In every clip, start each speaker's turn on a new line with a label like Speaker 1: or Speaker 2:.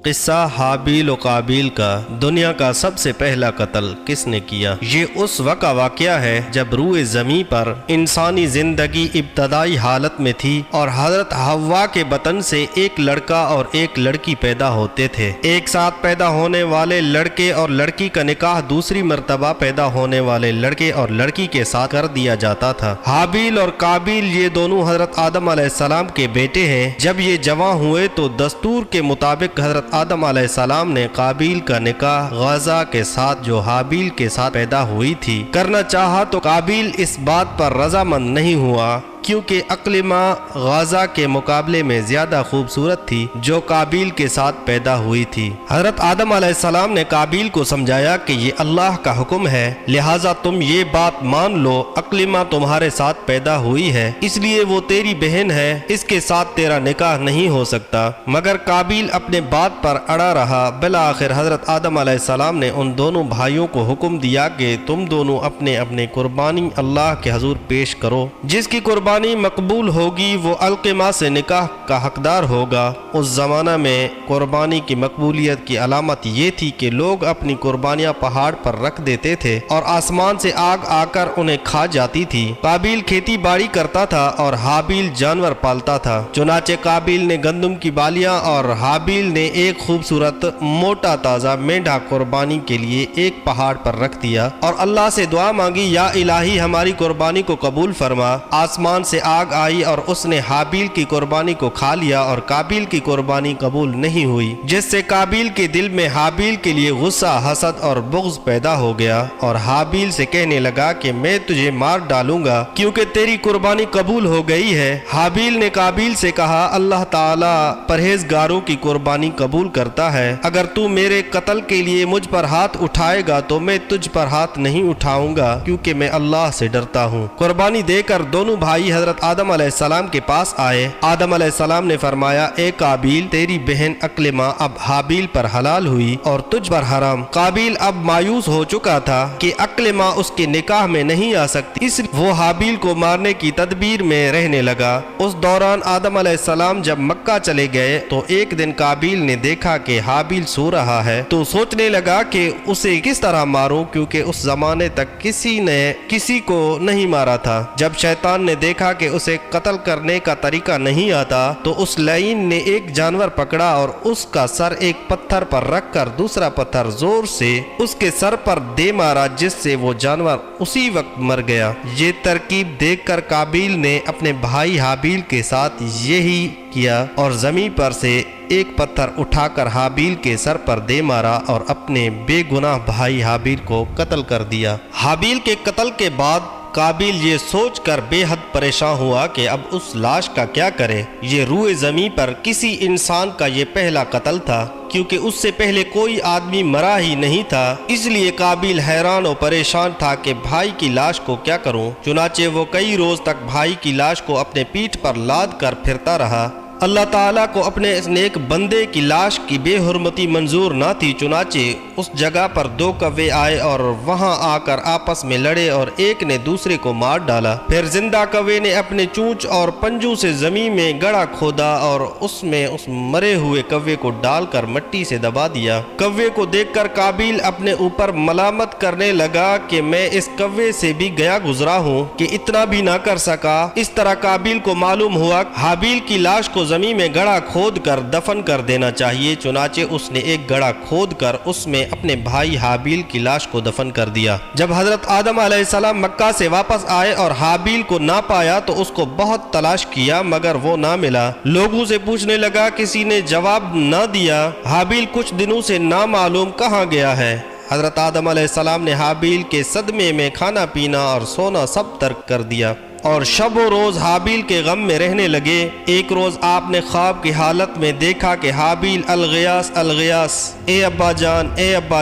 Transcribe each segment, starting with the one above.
Speaker 1: قصہ حابیل و قابیل کا دنیا کا سب سے پہلا قتل کس نے کیا؟ یہ اس وقت کا واقعہ ہے جب روئے زمین پر انسانی زندگی ابتدائی حالت میں تھی اور حضرت حوا کے بطن سے ایک لڑکا اور ایک لڑکی پیدا ہوتے تھے۔ ایک ساتھ پیدا ہونے والے لڑکے اور لڑکی کا نکاح دوسری مرتبہ پیدا ہونے والے لڑکے اور لڑکی کے ساتھ کر دیا جاتا تھا۔ حابیل اور قابیل یہ دونوں حضرت آدم علیہ السلام کے بیٹے ہیں۔ جب یہ جوان ہوئے تو دستور کے مطابق حضرت آدم علیہ السلام نے قابیل کا نکاح غازہ کے ساتھ جو حابیل کے ساتھ پیدا ہوئی تھی کرنا چاہا تو قابیل اس بات پر رضامند نہیں ہوا کیونکہ اقلیمہ غازہ کے مقابلے میں زیادہ خوبصورت تھی جو قابیل کے ساتھ پیدا ہوئی تھی۔ حضرت آدم علیہ السلام نے قابیل کو سمجھایا کہ یہ اللہ کا حکم ہے، لہٰذا تم یہ بات مان لو، اقلیمہ تمہارے ساتھ پیدا ہوئی ہے اس لیے وہ تیری بہن ہے، اس کے ساتھ تیرا نکاح نہیں ہو سکتا۔ مگر قابیل اپنے بات پر اڑا رہا۔ بالآخر حضرت آدم علیہ السلام نے ان دونوں بھائیوں کو حکم دیا کہ تم دونوں اپنے اپنے قربانی اللہ کے حضور پیش کرو، جس کی قربانی مقبول ہوگی وہ القمہ سے نکاح کا حقدار ہوگا۔ اس زمانہ میں قربانی کی مقبولیت کی علامت یہ تھی کہ لوگ اپنی قربانیاں پہاڑ پر رکھ دیتے تھے اور آسمان سے آگ آ کر انہیں کھا جاتی تھی۔ قابیل کھیتی باڑی کرتا تھا اور حابیل جانور پالتا تھا، چنانچہ قابیل نے گندم کی بالیاں اور حابیل نے ایک خوبصورت موٹا تازہ مینڈھا قربانی کے لیے ایک پہاڑ پر رکھ دیا اور اللہ سے دعا مانگی، یا الہی ہماری قربانی کو قبول فرما۔ آسمان سے آگ آئی اور اس نے حابیل کی قربانی کو کھا لیا اور قابیل کی قربانی قبول نہیں ہوئی، جس سے قابیل کے دل میں حابیل کے لیے غصہ، حسد اور بغض پیدا ہو گیا اور حابیل سے کہنے لگا کہ میں تجھے مار ڈالوں گا کیونکہ تیری قربانی قبول ہو گئی ہے۔ حابیل نے قابیل سے کہا، اللہ تعالیٰ پرہیزگاروں کی قربانی قبول کرتا ہے، اگر تو میرے قتل کے لیے مجھ پر ہاتھ اٹھائے گا تو میں تجھ پر ہاتھ نہیں اٹھاؤں گا کیونکہ میں اللہ سے ڈرتا ہوں۔ قربانی دے کر دونوں بھائی حضرت آدم علیہ السلام کے پاس آئے۔ آدم علیہ السلام نے فرمایا، اے قابیل تیری بہن اقلیمہ اب حابیل پر حلال ہوئی اور تجھ پر حرام۔ قابیل اب مایوس ہو چکا تھا کہ اقلیمہ اس کے نکاح میں نہیں آ سکتی، اس لیے وہ حابیل کو مارنے کی تدبیر میں رہنے لگا۔ اس دوران آدم علیہ السلام جب مکہ چلے گئے تو ایک دن قابیل نے دیکھا کہ حابیل سو رہا ہے تو سوچنے لگا کہ اسے کس طرح ماروں کیونکہ اس زمانے تک کسی نے کسی کو نہیں مارا تھا۔ جب شیطان نے دیکھا کہ اسے قتل کرنے کا طریقہ نہیں آتا تو اس لعین نے ایک جانور پکڑا اور اس کا سر ایک پتھر پر رکھ کر دوسرا پتھر زور سے اس کے سر پر دے مارا، جس سے وہ جانور اسی وقت مر گیا۔ یہ ترکیب دیکھ کر قابیل نے اپنے بھائی حابیل کے ساتھ یہی کیا اور زمین پر سے ایک پتھر اٹھا کر حابیل کے سر پر دے مارا اور اپنے بے گناہ بھائی حابیل کو قتل کر دیا۔ حابیل کے قتل کے بعد قابیل یہ سوچ کر بے حد پریشان ہوا کہ اب اس لاش کا کیا کرے۔ یہ روئے زمین پر کسی انسان کا یہ پہلا قتل تھا کیونکہ اس سے پہلے کوئی آدمی مرا ہی نہیں تھا، اس لیے قابیل حیران و پریشان تھا کہ بھائی کی لاش کو کیا کروں۔ چنانچہ وہ کئی روز تک بھائی کی لاش کو اپنے پیٹھ پر لاد کر پھرتا رہا۔ اللہ تعالیٰ کو اپنے اس نیک بندے کی لاش کی بے حرمتی منظور نہ تھی، چنانچہ اس جگہ پر دو کوے آئے اور وہاں آ کر آپس میں لڑے اور ایک نے دوسرے کو مار ڈالا۔ پھر زندہ کوے نے اپنے چونچ اور پنجوں سے زمین میں گڑھا کھودا اور اس میں اس مرے ہوئے کوے کو ڈال کر مٹی سے دبا دیا۔ کوے کو دیکھ کر قابیل اپنے اوپر ملامت کرنے لگا کہ میں اس کوے سے بھی گیا گزرا ہوں کہ اتنا بھی نہ کر سکا۔ اس طرح قابیل کو معلوم ہوا حابیل کی لاش کو زمین میں گڑھا کھود کر دفن کر دینا چاہیے، چنانچہ اس نے ایک گڑھا کھود کر اس میں اپنے بھائی حابیل کی لاش کو دفن کر دیا۔ جب حضرت آدم علیہ السلام مکہ سے واپس آئے اور حابیل کو نہ پایا تو اس کو بہت تلاش کیا مگر وہ نہ ملا۔ لوگوں سے پوچھنے لگا، کسی نے جواب نہ دیا۔ حابیل کچھ دنوں سے نامعلوم کہاں گیا ہے۔ حضرت آدم علیہ السلام نے حابیل کے صدمے میں کھانا پینا اور سونا سب ترک کر دیا اور شب و روز حابیل کے غم میں رہنے لگے۔ ایک روز آپ نے خواب کی حالت میں دیکھا کہ حابیل الغیاث الغیاث، اے ابا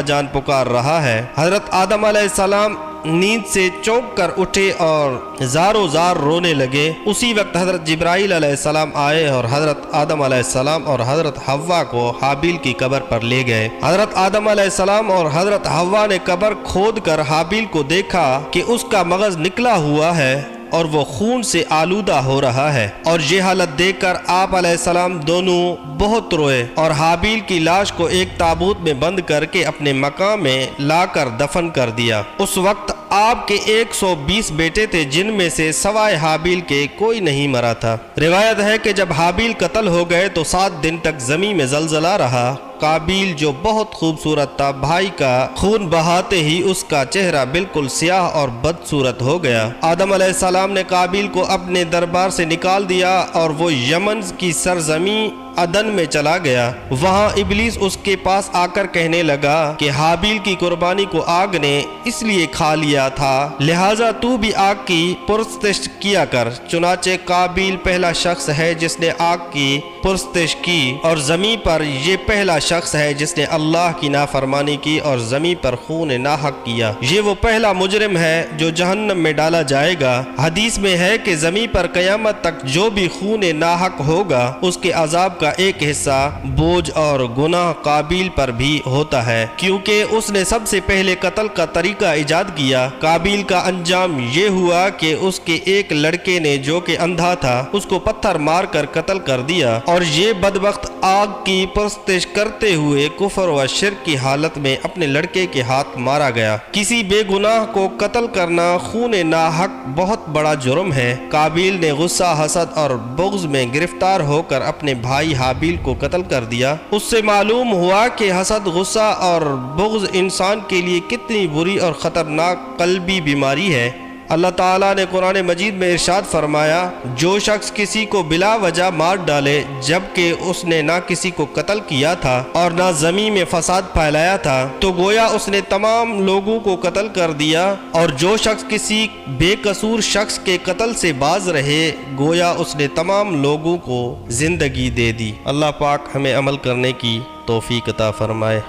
Speaker 1: جان پکار رہا ہے۔ حضرت آدم علیہ السلام نیند سے چونک کر اٹھے اور زارو زار رونے لگے۔ اسی وقت حضرت جبرائیل علیہ السلام آئے اور حضرت آدم علیہ السلام اور حضرت حوا کو حابیل کی قبر پر لے گئے۔ حضرت آدم علیہ السلام اور حضرت حوا نے قبر کھود کر حابیل کو دیکھا کہ اس کا مغز نکلا ہوا ہے اور وہ خون سے آلودہ ہو رہا ہے۔ اور یہ حالت دیکھ کر آپ علیہ السلام دونوں بہت روئے اور حابیل کی لاش کو ایک تابوت میں بند کر کے اپنے مقام میں لا کر دفن کر دیا۔ اس وقت آپ کے 120 بیٹے تھے، جن میں سے سوائے حابیل کے کوئی نہیں مرا تھا۔ روایت ہے کہ جب حابیل قتل ہو گئے تو 7 دن تک زمین میں زلزلہ رہا۔ قابیل جو بہت خوبصورت تھا، بھائی کا خون بہاتے ہی اس کا چہرہ بالکل سیاہ اور بدصورت ہو گیا۔ آدم علیہ السلام نے قابیل کو اپنے دربار سے نکال دیا اور وہ یمن کی سرزمین عدن میں چلا گیا۔ وہاں ابلیس اس کے پاس آ کر کہنے لگا کہ حابیل کی قربانی کو آگ نے اس لیے کھا لیا تھا، لہٰذا تو بھی آگ کی پرستش کیا کر۔ چنانچہ قابیل پہلا شخص ہے جس نے آگ کی پرستش کی، اور زمین پر یہ پہلا شخص ہے جس نے اللہ کی نافرمانی کی اور زمین پر خون ناحق کیا۔ یہ وہ پہلا مجرم ہے جو جہنم میں ڈالا جائے گا۔ حدیث میں ہے کہ زمین پر قیامت تک جو بھی خون ناحق ہوگا، اس کے عذاب کا ایک حصہ بوجھ اور گناہ قابیل پر بھی ہوتا ہے، کیونکہ اس نے سب سے پہلے قتل کا طریقہ ایجاد کیا۔ قابیل کا انجام یہ ہوا کہ اس کے ایک لڑکے نے جو کہ اندھا تھا، اس کو پتھر مار کر قتل کر دیا، اور یہ بدبخت آگ کی پرستش کرتے ہوئے کفر و شرک کی حالت میں اپنے لڑکے کے ہاتھ مارا گیا۔ کسی بے گناہ کو قتل کرنا خون ناحق بہت بڑا جرم ہے۔ قابیل نے غصہ، حسد اور بغض میں گرفتار ہو کر اپنے بھائی حابیل کو قتل کر دیا۔ اس سے معلوم ہوا کہ حسد، غصہ اور بغض انسان کے لیے کتنی بری اور خطرناک قلبی بیماری ہے۔ اللہ تعالیٰ نے قرآن مجید میں ارشاد فرمایا، جو شخص کسی کو بلا وجہ مار ڈالے جبکہ اس نے نہ کسی کو قتل کیا تھا اور نہ زمین میں فساد پھیلایا تھا، تو گویا اس نے تمام لوگوں کو قتل کر دیا، اور جو شخص کسی بے قصور شخص کے قتل سے باز رہے گویا اس نے تمام لوگوں کو زندگی دے دی۔ اللہ پاک ہمیں عمل کرنے کی توفیق عطا فرمائے،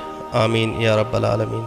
Speaker 1: آمین یا رب العالمین۔